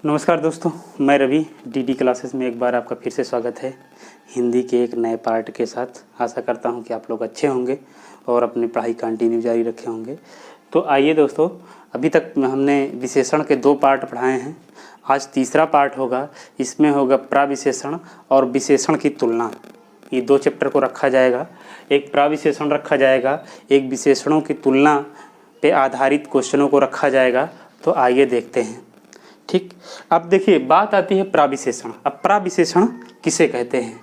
नमस्कार दोस्तों, मैं रवि डीडी क्लासेस में एक बार आपका फिर से स्वागत है हिंदी के एक नए पार्ट के साथ। आशा करता हूं कि आप लोग अच्छे होंगे और अपनी पढ़ाई कंटिन्यू जारी रखे होंगे। तो आइए दोस्तों, अभी तक हमने विशेषण के 2 पार्ट पढ़ाए हैं। आज तीसरा पार्ट होगा, इसमें होगा प्राविशेषण और विशेषण की तुलना। ये 2 चैप्टर को रखा जाएगा, एक प्राविशेषण रखा जाएगा, एक विशेषणों की तुलना पे आधारित क्वेश्चनों को रखा जाएगा। तो आइए देखते हैं। ठीक, अब देखिए बात आती है प्राविशेषण। अब प्राविशेषण किसे कहते हैं?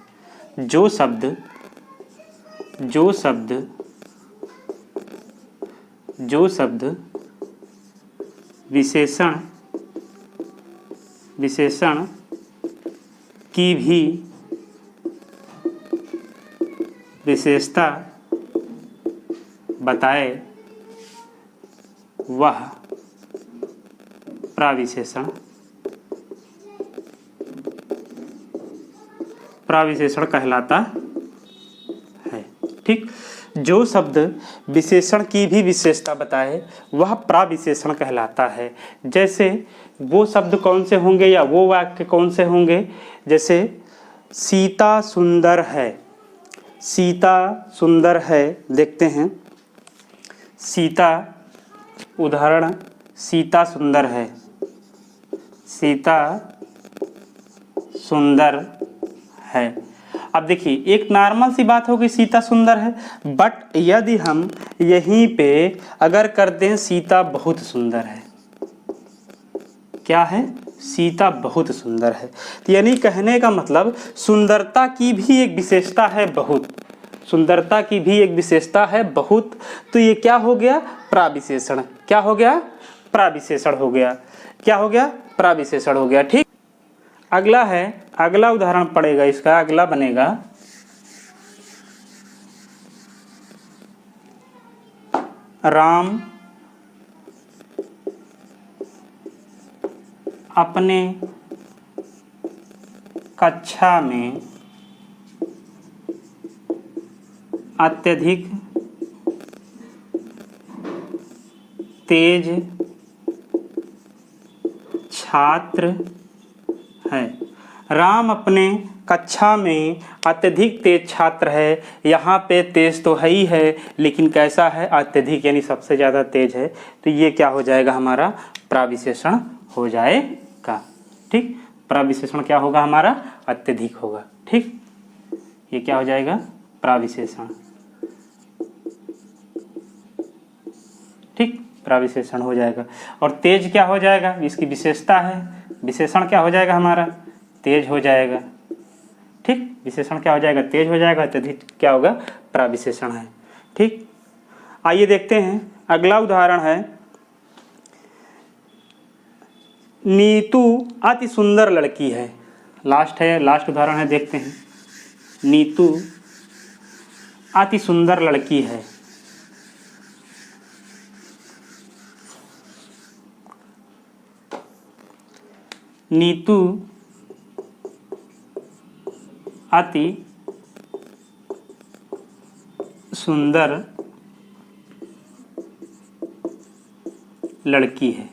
जो शब्द विशेषण की भी विशेषता बताए वह प्राविशेषण कहलाता है। ठीक, जो शब्द विशेषण की भी विशेषता बताए वह प्राविशेषण कहलाता है। जैसे वो शब्द कौन से होंगे या वो वाक्य कौन से होंगे? जैसे सीता सुंदर है। सीता सुंदर है, देखते हैं। सीता, उदाहरण, सीता सुंदर है। सीता सुंदर है। अब देखिए, एक नॉर्मल सी बात होगी, सीता सुंदर है। बट यदि हम यहीं पे अगर कर दें सीता बहुत सुंदर है, क्या है? सीता बहुत सुंदर है। तो यानी कहने का मतलब सुंदरता की भी एक विशेषता है बहुत। सुंदरता की भी एक विशेषता है बहुत। तो ये क्या हो गया? प्राविशेषण। क्या हो गया? प्राविशेषण हो गया। क्या हो गया? प्राविशेषण हो गया। ठीक, अगला है, अगला उदाहरण पड़ेगा इसका, अगला बनेगा राम अपने कक्षा में अत्यधिक तेज छात्र है। राम अपने कक्षा में अत्यधिक तेज छात्र है। यहाँ पे तेज तो है ही है, लेकिन कैसा है? अत्यधिक, यानी सबसे ज़्यादा तेज है। तो ये क्या हो जाएगा? हमारा प्राविशेषण हो जाएगा। ठीक, प्राविशेषण क्या होगा? हमारा अत्यधिक होगा। ठीक, ये क्या हो जाएगा? प्राविशेषण। ठीक, प्राविशेषण हो जाएगा। और तेज क्या हो जाएगा? इसकी विशेषता है। विशेषण क्या हो जाएगा? हमारा तेज हो जाएगा। ठीक, विशेषण क्या हो जाएगा? तेज हो जाएगा। अत्यधिक क्या होगा? प्राविशेषण है। ठीक, आइए देखते हैं। अगला उदाहरण है, नीतू अति सुंदर लड़की है। लास्ट है, लास्ट उदाहरण है, देखते हैं। नीतू अति सुंदर लड़की है। नीतू अति सुंदर लड़की है।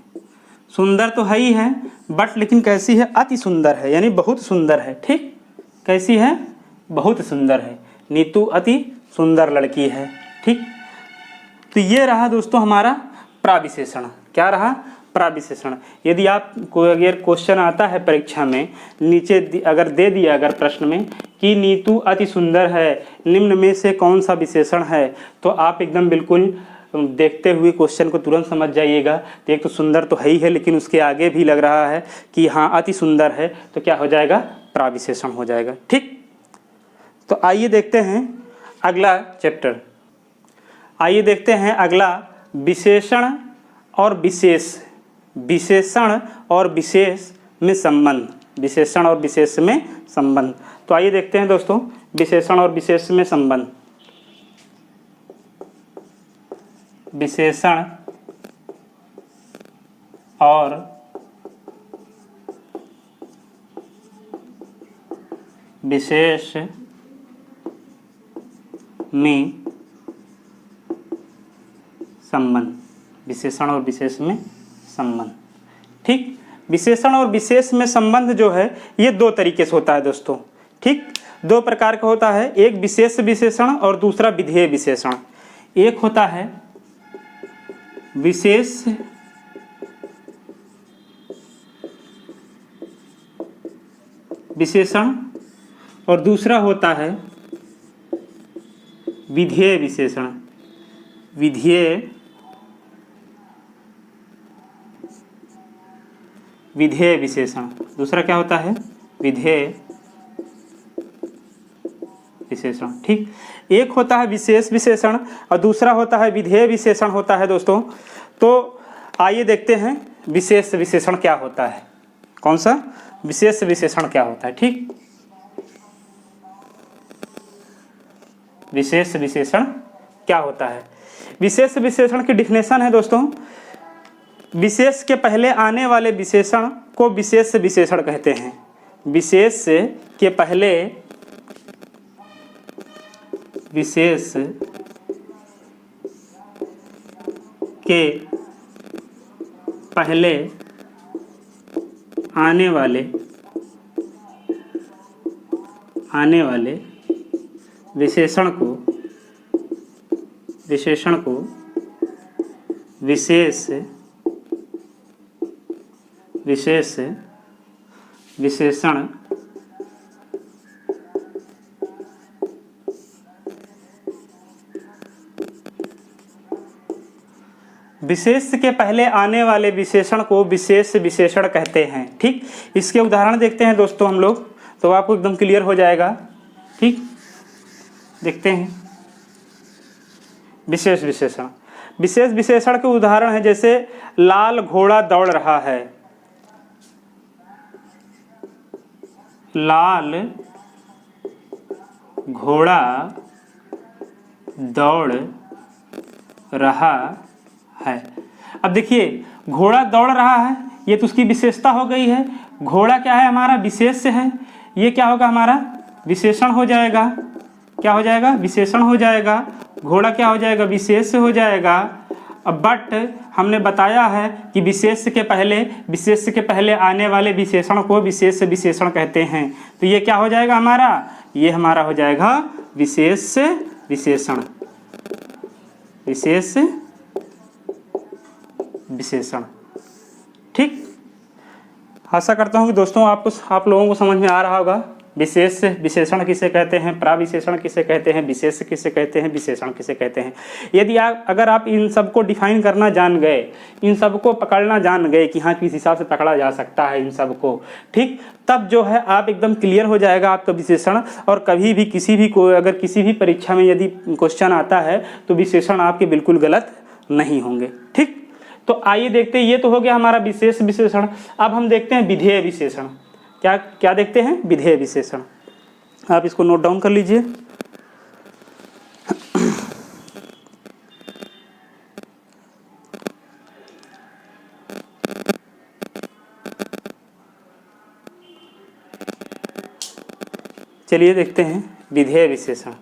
सुंदर तो है ही है, बट लेकिन कैसी है? अति सुंदर है, यानी बहुत सुंदर है। ठीक, कैसी है? बहुत सुंदर है। नीतू अति सुंदर लड़की है। ठीक, तो ये रहा दोस्तों हमारा प्राविशेषण। क्या रहा? प्राविशेषण। यदि आपको अगर क्वेश्चन आता है परीक्षा में, नीचे अगर दे दिया अगर प्रश्न में कि नीतू अति सुंदर है, निम्न में से कौन सा विशेषण है, तो आप एकदम बिल्कुल देखते हुए क्वेश्चन को तुरंत समझ जाइएगा। तो एक तो सुंदर तो है ही है, लेकिन उसके आगे भी लग रहा है कि हाँ अति सुंदर है, तो क्या हो जाएगा? प्राविशेषण हो जाएगा। ठीक, तो आइए देखते हैं अगला चैप्टर। आइए देखते हैं अगला, विशेषण और विशेष। विशेषण और विशेष में संबंध। विशेषण और विशेष में संबंध। तो आइए देखते हैं दोस्तों, विशेषण और विशेष में संबंध। विशेषण और विशेष में संबंध। विशेषण और विशेष में संबंध। ठीक, विशेषण और विशेष में संबंध जो है ये दो तरीके से होता है दोस्तों, ठीक। दो प्रकार का होता है, एक विशेष विशेषण और दूसरा विधेय विशेषण। एक होता है विशेष विशेषण और दूसरा होता है विधेय विशेषण। विधेय विशेषण दूसरा क्या होता है? विधेय विशेषण, ठीक। एक होता है विशेष विशेषण और दूसरा होता है विधेय विशेषण होता है दोस्तों। तो आइए देखते हैं विशेष विशेषण क्या होता है, कौन सा विशेष विशेषण क्या होता है, ठीक। विशेष विशेषण क्या होता है? विशेष विशेषण की डिफिनेशन है दोस्तों, विशेष के पहले आने वाले विशेषण को विशेष विशेषण कहते हैं। विशेष के पहले विशेष के पहले आने वाले विशेषण को विशेष विशेषण विशेष के पहले आने वाले विशेषण को विशेष विशेषण कहते हैं, ठीक। इसके उदाहरण देखते हैं दोस्तों हम लोग, तो आपको एकदम क्लियर हो जाएगा, ठीक। देखते हैं विशेष विशेषण। विशेष विशेषण के उदाहरण है जैसे लाल घोड़ा दौड़ रहा है। लाल घोड़ा दौड़ रहा है। अब देखिए घोड़ा दौड़ रहा है, ये तो उसकी विशेषता हो गई है। घोड़ा क्या है? हमारा विशेष है। ये क्या होगा? हमारा विशेषण हो जाएगा। क्या हो जाएगा? विशेषण हो जाएगा। घोड़ा क्या हो जाएगा? विशेष हो जाएगा। अब बट हमने बताया है कि विशेष के पहले आने वाले विशेषण को विशेष विशेषण कहते हैं। तो ये क्या हो जाएगा हमारा? ये हमारा हो जाएगा विशेष विशेषण। विशेष विशेषण, ठीक। आशा करता हूँ कि दोस्तों आप लोगों को समझ में आ रहा होगा विशेष विशेषण किसे कहते हैं, प्राविशेषण किसे कहते हैं, विशेष किसे कहते हैं, विशेषण किसे कहते हैं। यदि अगर आप इन सबको डिफाइन करना जान गए, इन सबको पकड़ना जान गए कि हाँ किस हिसाब से पकड़ा जा सकता है इन सबको, ठीक, तब जो है आप एकदम क्लियर हो जाएगा आपका विशेषण। और कभी भी अगर किसी भी परीक्षा में यदि क्वेश्चन आता है तो विशेषण आपके बिल्कुल गलत नहीं होंगे, ठीक। तो आइए देखते हैं, ये तो हो गया हमारा विशेष विशेषण। अब हम देखते हैं विधेय विशेषण। क्या देखते हैं? विधेय विशेषण। आप इसको नोट डाउन कर लीजिए। चलिए देखते हैं विधेय विशेषण।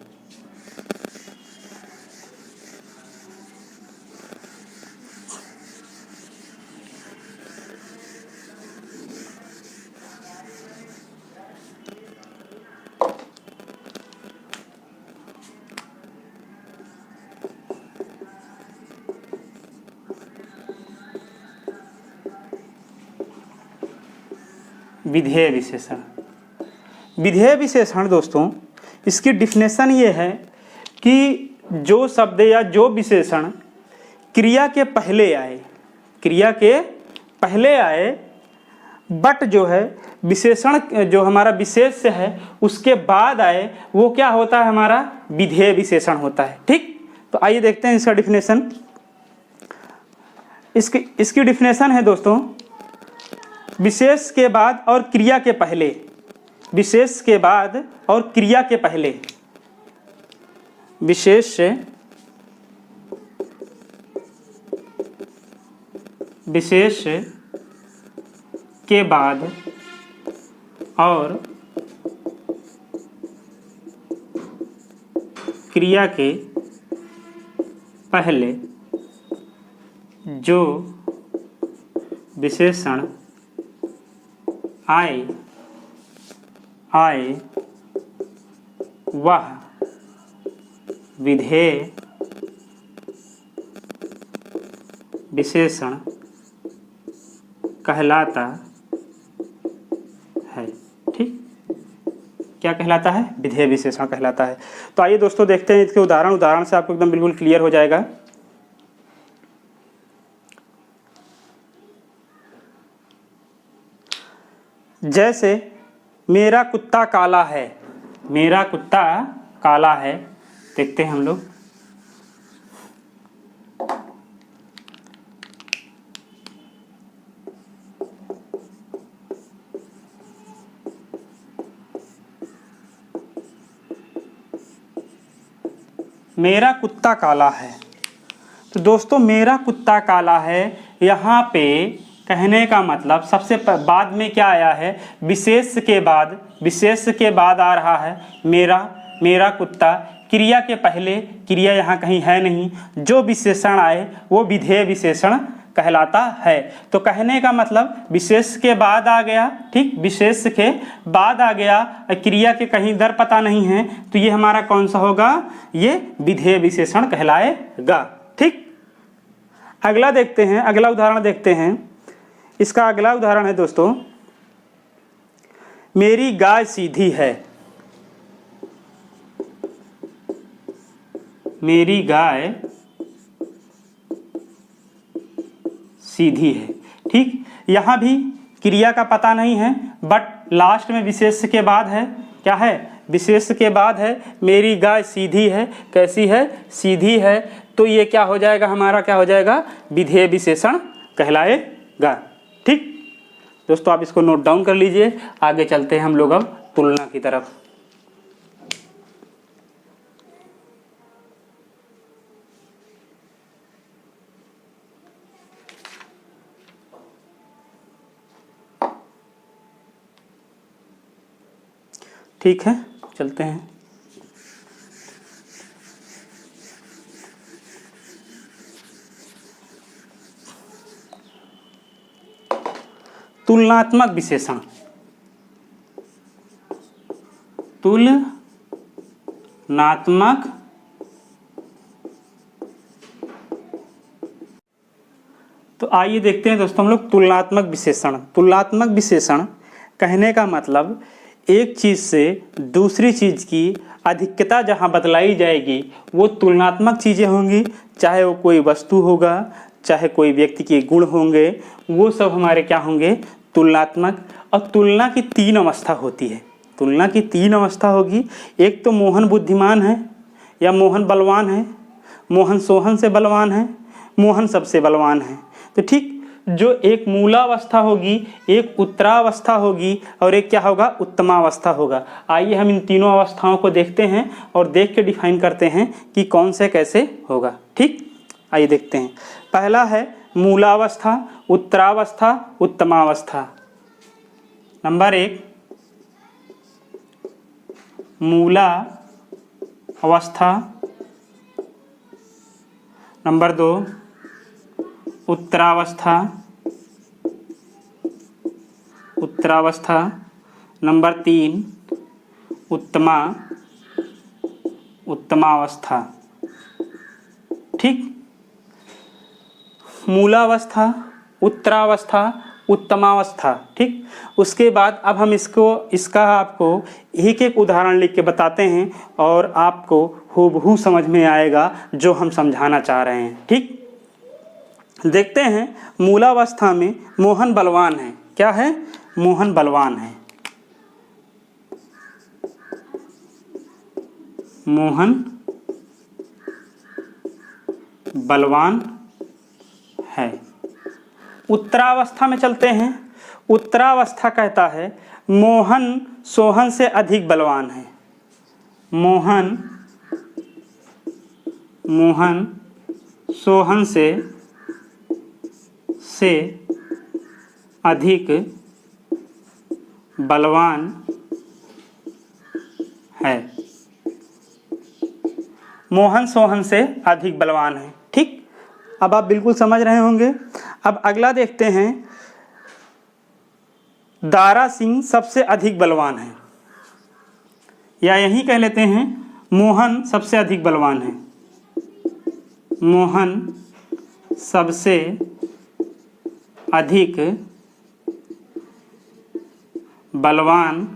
विधेय विशेषण। विधेय विशेषण दोस्तों, इसकी डिफिनेशन ये है कि जो शब्द या जो विशेषण क्रिया के पहले आए बट जो है विशेषण जो हमारा विशेष है उसके बाद आए, वो क्या होता है? हमारा विधेय विशेषण होता है, ठीक। तो आइए देखते हैं इसका डिफिनेशन। इसकी डिफिनेशन है दोस्तों, विशेष के बाद और क्रिया के पहले, विशेष के बाद और क्रिया के पहले, विशेष के बाद और क्रिया के पहले जो विशेषण आए आए वह विधेय विशेषण कहलाता है। ठीक, क्या कहलाता है? विधेय विशेषण कहलाता है। तो आइए दोस्तों देखते हैं इसके उदाहरण से आपको एकदम बिल्कुल क्लियर हो जाएगा। जैसे मेरा कुत्ता काला है, मेरा कुत्ता काला है, देखते हैं हम लोग। मेरा कुत्ता काला है, तो दोस्तों मेरा कुत्ता काला है, यहाँ पे कहने का मतलब सबसे बाद में क्या आया है? विशेष के बाद आ रहा है मेरा कुत्ता। क्रिया के पहले क्रिया यहाँ कहीं है नहीं, जो विशेषण आए वो विधेय विशेषण कहलाता है। तो कहने का मतलब विशेष के बाद आ गया, ठीक, विशेष के बाद आ गया, क्रिया के कहीं दर पता नहीं है, तो ये हमारा कौन सा होगा? ये विधेय विशेषण कहलाएगा। ठीक, अगला देखते हैं, अगला उदाहरण देखते हैं। इसका अगला उदाहरण है दोस्तों, मेरी गाय सीधी है, मेरी गाय सीधी है। ठीक, यहाँ भी क्रिया का पता नहीं है, बट लास्ट में विशेष के बाद है, क्या है? विशेष के बाद है, मेरी गाय सीधी है। कैसी है? सीधी है। तो ये क्या हो जाएगा? हमारा क्या हो जाएगा? विधेय विशेषण कहलाएगा। ठीक दोस्तों, आप इसको नोट डाउन कर लीजिए। आगे चलते हैं हम लोग अब तुलना की तरफ। ठीक है, चलते हैं। तुलनात्मक विशेषण, तुलनात्मक तो आइए देखते हैं दोस्तों हम लोग तुलनात्मक विशेषण। तुलनात्मक विशेषण कहने का मतलब एक चीज़ से दूसरी चीज़ की अधिकता जहाँ बतलाई जाएगी वो तुलनात्मक चीज़ें होंगी, चाहे वो कोई वस्तु होगा, चाहे कोई व्यक्ति के गुण होंगे, वो सब हमारे क्या होंगे? तुलनात्मक। और तुलना की 3 अवस्था होती है, तुलना की 3 अवस्था होगी। एक तो मोहन बुद्धिमान है या मोहन बलवान है, मोहन सोहन से बलवान है, मोहन सबसे बलवान है। तो ठीक, जो एक मूलावस्था होगी, एक उत्तरावस्था होगी और एक क्या होगा? उत्तमावस्था होगा। आइए हम इन तीनों अवस्थाओं को देखते हैं और देख के डिफाइन करते हैं कि कौन से कैसे होगा। ठीक, आइए देखते हैं। पहला है मूलावस्था, उत्तरावस्था, उत्तमावस्था। नंबर 1 मूला अवस्था, नंबर 2 उत्तरावस्था, उत्तरावस्था, नंबर 3 उत्तमावस्था। ठीक, मूलावस्था, उत्तरावस्था, उत्तमावस्था। ठीक, उसके बाद अब हम इसका आपको एक एक उदाहरण लिख के बताते हैं और आपको हूबहू समझ में आएगा जो हम समझाना चाह रहे हैं। ठीक, देखते हैं। मूलावस्था में मोहन बलवान है। क्या है? मोहन बलवान है। मोहन बलवान है। उत्तरावस्था में चलते हैं। उत्तरावस्था कहता है मोहन सोहन से अधिक बलवान है। मोहन सोहन से अधिक बलवान है। मोहन सोहन से अधिक बलवान है। ठीक, अब आप बिल्कुल समझ रहे होंगे। अब अगला देखते हैं। दारा सिंह सबसे अधिक बलवान है, या यही कह लेते हैं मोहन सबसे अधिक बलवान है। मोहन सबसे अधिक बलवान,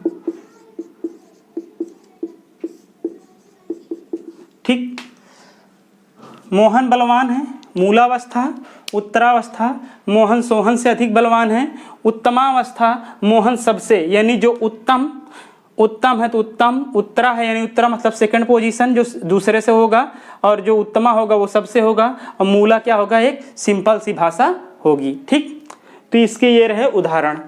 ठीक। मोहन बलवान है, मूलावस्था, उत्तरावस्था मोहन सोहन से अधिक बलवान है, उत्तमावस्था मोहन सबसे, यानी जो उत्तम है तो उत्तम, उत्तरा है यानी उत्तरा मतलब सेकंड पोजीशन जो दूसरे से होगा, और जो उत्तमा होगा वो सबसे होगा, और मूला क्या होगा, एक सिंपल सी भाषा होगी, ठीक। तो इसके ये रहे उदाहरण,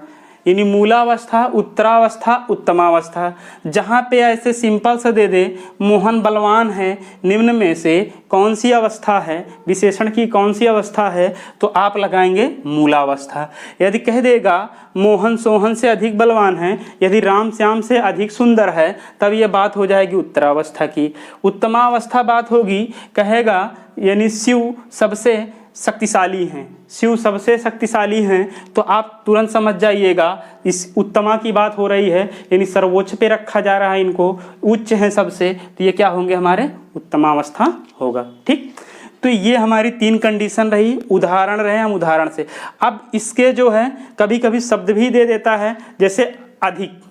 यानी मूलावस्था, उत्तरावस्था, उत्तमावस्था। जहाँ पे ऐसे सिंपल से दे दे मोहन बलवान है, निम्न में से कौन सी अवस्था है, विशेषण की कौन सी अवस्था है, तो आप लगाएंगे मूलावस्था। यदि कह देगा मोहन सोहन से अधिक बलवान है, यदि राम श्याम से अधिक सुंदर है, तब यह बात हो जाएगी उत्तरावस्था की। उत्तमावस्था बात होगी, कहेगा यानी शिव सबसे शक्तिशाली हैं, शिव सबसे शक्तिशाली हैं, तो आप तुरंत समझ जाइएगा इस उत्तमा की बात हो रही है, यानी सर्वोच्च पे रखा जा रहा है इनको, उच्च हैं सबसे, तो ये क्या होंगे, हमारे उत्तमावस्था होगा, ठीक। तो ये हमारी 3 कंडीशन रही, उदाहरण रहे हम उदाहरण से। अब इसके जो है कभी कभी शब्द भी दे देता है, जैसे अधिक।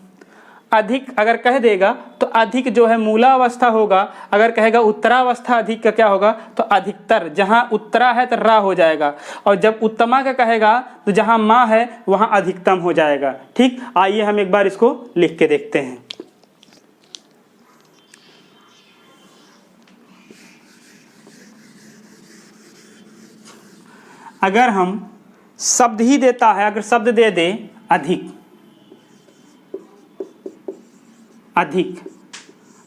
अधिक अगर कह देगा तो अधिक जो है मूलावस्था होगा, अगर कहेगा उत्तरावस्था अधिक का क्या होगा, तो अधिकतर, जहाँ उत्तरा है तो रा हो जाएगा, और जब उत्तमा का कहेगा तो जहाँ माँ है वहाँ अधिकतम हो जाएगा, ठीक। आइए हम एक बार इसको लिख के देखते हैं। अगर हम शब्द ही देता है, अगर शब्द दे दे अधिक, अधिक,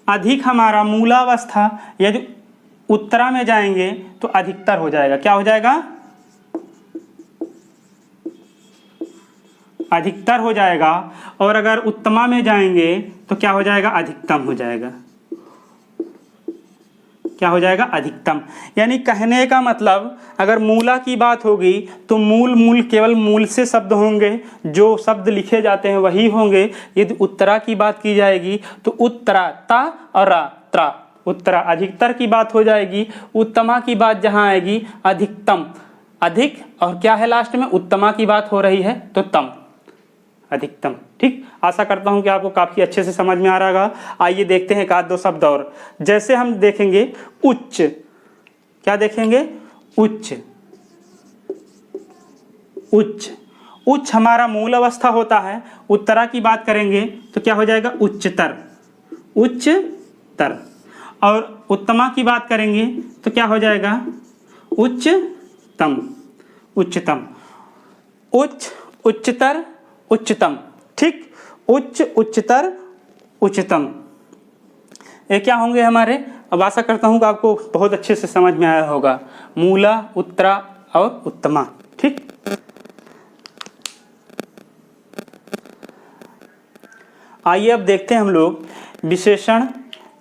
अधिक हमारा मूलावस्था, यदि उत्तरा में जाएंगे तो अधिकतर हो जाएगा, क्या हो जाएगा, अधिकतर हो जाएगा, और अगर उत्तमा में जाएंगे तो क्या हो जाएगा, अधिकतम हो जाएगा, क्या हो जाएगा, अधिकतम। यानी कहने का मतलब अगर मूला की बात होगी तो मूल केवल मूल से शब्द होंगे, जो शब्द लिखे जाते हैं वही होंगे। यदि उत्तरा की बात की जाएगी तो उत्तरा, ता और रा, त्रा, उत्तरा अधिकतर की बात हो जाएगी। उत्तमा की बात जहाँ आएगी अधिकतम, अधिक और क्या है लास्ट में, उत्तमा की बात हो रही है तो तम, अधिकतम, ठीक। आशा करता हूं कि आपको काफी अच्छे से समझ में आ रहा होगा। आइए देखते हैं एक आध दो शब्द और, जैसे हम देखेंगे उच्च, क्या देखेंगे, उच्च, उच्च, उच्च हमारा मूल अवस्था होता है। उत्तरा की बात करेंगे तो क्या हो जाएगा, उच्चतर, उच्चतर, और उत्तमा की बात करेंगे तो क्या हो जाएगा, उच्चतम, उच्चतम, उच्च, उच्चतर, उच्चतम, ठीक। उच्च, उच्चतर, उच्चतम, ये क्या होंगे हमारे। अब आशा करता हूँ कि आपको बहुत अच्छे से समझ में आया होगा, मूला, उत्तरा और उत्तमा, ठीक। आइए अब देखते हैं हम लोग विशेषण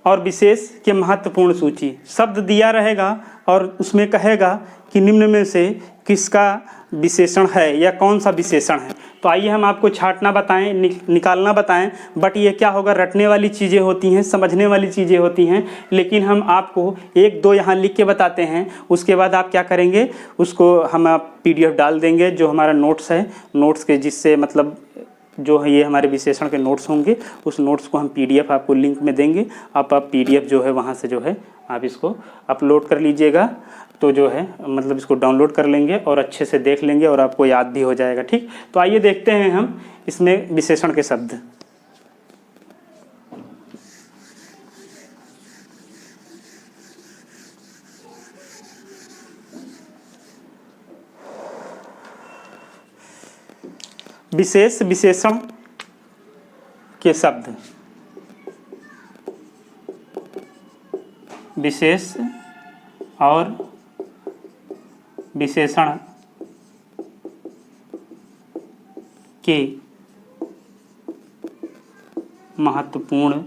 और विशेष के महत्वपूर्ण सूची। शब्द दिया रहेगा और उसमें कहेगा कि निम्न में से किसका विशेषण है या कौन सा विशेषण है। तो आइए हम आपको छांटना बताएं, निकालना बताएं, बट ये क्या होगा, रटने वाली चीज़ें होती हैं, समझने वाली चीज़ें होती हैं, लेकिन हम आपको 1-2 यहाँ लिख के बताते हैं। उसके बाद आप क्या करेंगे, उसको हम PDF डाल देंगे, जो हमारा नोट्स है, नोट्स के जिससे मतलब जो है ये हमारे विशेषण के नोट्स होंगे, उस नोट्स को हम PDF आपको लिंक में देंगे। आप PDF जो है वहाँ से जो है आप इसको अपलोड कर लीजिएगा, तो जो है मतलब इसको डाउनलोड कर लेंगे और अच्छे से देख लेंगे और आपको याद भी हो जाएगा, ठीक। तो आइए देखते हैं हम इसमें विशेषण के शब्द। विशेष, विशेषण के शब्द, विशेष और विशेषण के महत्वपूर्ण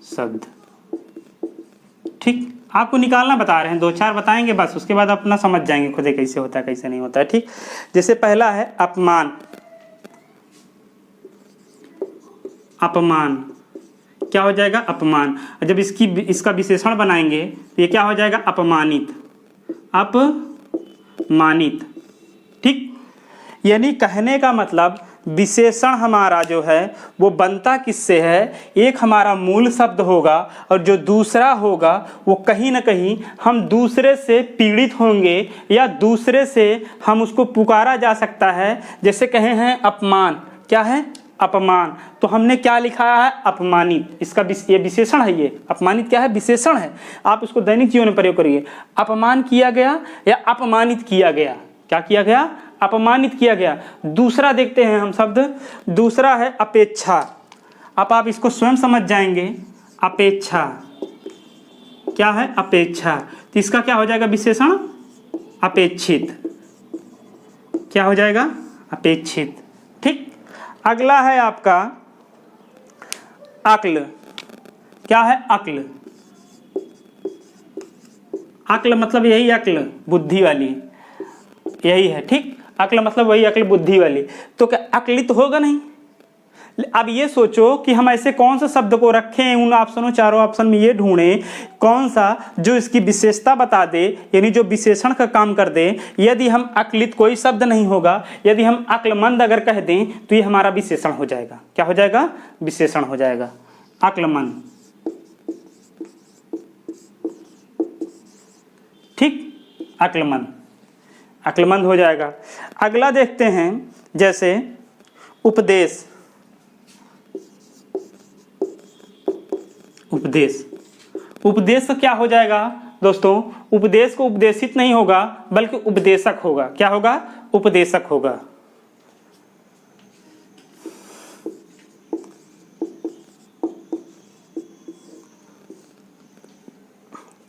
शब्द, ठीक। आपको निकालना बता रहे हैं, 2-4 बताएंगे बस, उसके बाद अपना समझ जाएंगे खुद ही कैसे होता है कैसे नहीं होता है, ठीक। जैसे पहला है अपमान, अपमान। क्या हो जाएगा? अपमान। जब इसका विशेषण बनाएंगे तो ये क्या हो जाएगा? अपमानित। अपमानित। ठीक। यानी कहने का मतलब विशेषण हमारा जो है वो बनता किससे है? एक हमारा मूल शब्द होगा और जो दूसरा होगा वो कहीं ना कहीं हम दूसरे से पीड़ित होंगे या दूसरे से हम उसको पुकारा जा सकता है। जैसे कहे हैं अपमान, क्या है? अपमान। तो हमने क्या लिखा है? अपमानित। इसका ये विशेषण है। ये अपमानित क्या है? विशेषण है। आप इसको दैनिक जीवन में प्रयोग करिए। अपमान किया गया या अपमानित किया गया? क्या किया गया? अपमानित किया गया। दूसरा देखते हैं हम शब्द, दूसरा है अपेक्षा। अब आप इसको स्वयं समझ जाएंगे। अपेक्षा क्या है? अपेक्षा। तो इसका क्या हो जाएगा विशेषण? अपेक्षित। क्या हो जाएगा? अपेक्षित। ठीक। अगला है आपका अक्ल। क्या है? अक्ल। अक्ल मतलब यही अक्ल, बुद्धि वाली, यही है। ठीक। अक्ल मतलब वही अक्ल, बुद्धि वाली। तो क्या अक्लित होगा? नहीं। अब ये सोचो कि हम ऐसे कौन सा शब्द को रखें उन ऑप्शनों, चारों ऑप्शन में ये ढूंढें कौन सा जो इसकी विशेषता बता दे, यानी जो विशेषण का काम कर दे। यदि हम अक्लित, कोई शब्द नहीं होगा, यदि हम अक्लमंद अगर कह दें तो ये हमारा विशेषण हो जाएगा। क्या हो जाएगा? विशेषण हो जाएगा। अक्लमंद। ठीक। अक्लमंद, अक्लमंद हो जाएगा। अगला देखते हैं, जैसे उपदेश। उपदेश, उपदेश क्या हो जाएगा दोस्तों? उपदेश को उपदेशित नहीं होगा बल्कि उपदेशक होगा। क्या होगा? उपदेशक होगा।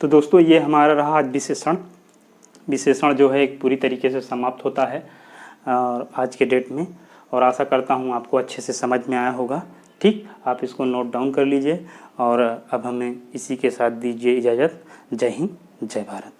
तो दोस्तों ये हमारा रहा आज विशेषण। विशेषण जो है एक पूरी तरीके से समाप्त होता है और आज के डेट में, और आशा करता हूँ आपको अच्छे से समझ में आया होगा। ठीक। आप इसको नोट डाउन कर लीजिए और अब हमें इसी के साथ दीजिए इजाज़त। जय हिंद, जय भारत।